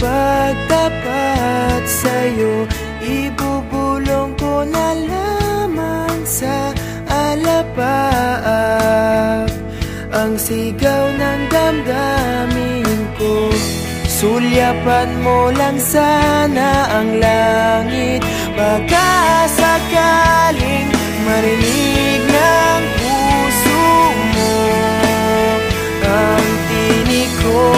pagtapat sa'yo, ibubulong ko na lamang sa alapaap ang sigaw ng damdamin ko. Sulyapan mo lang sana ang langit, baka sakaling marinig ng puso mo ang tinig ko.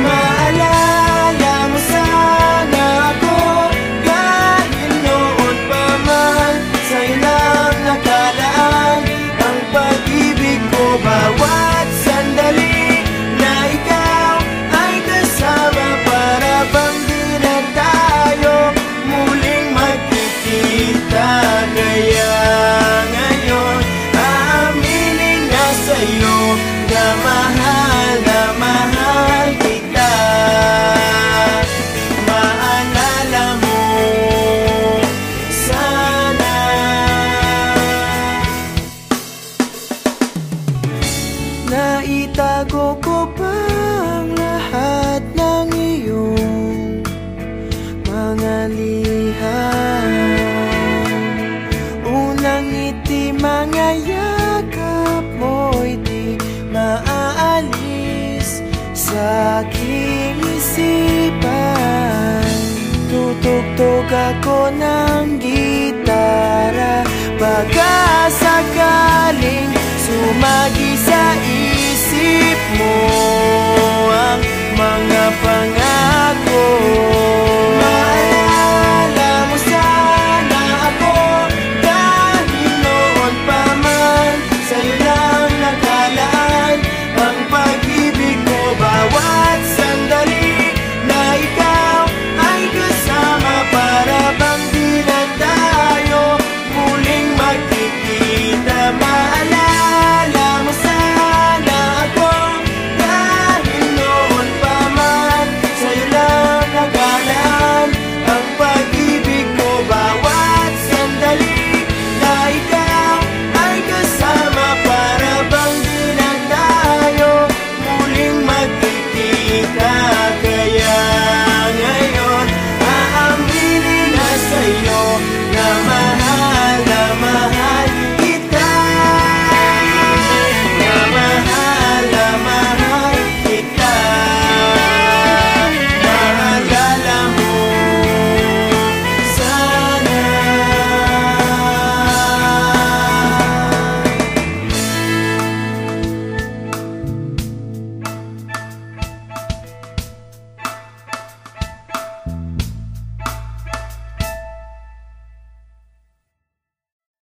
Maalala mo sana ako dahil noon pa man sa ilang nakalaan ang pag-ibig ko. Bawat sandali na ikaw ay kasama, para bang di na tayo muling magkikita. Kaya ngayon aaminin na sa'yo na mahal kita. Maalala mo sana. Naitago ko pa ang lahat ng iyong mga liham. Unang ngiti, mga yakap mo'y di maaalis sa aking isipan. Tutugtog ako ng gitara, baka sakaling sumagi sa isip mo ang mga pangalan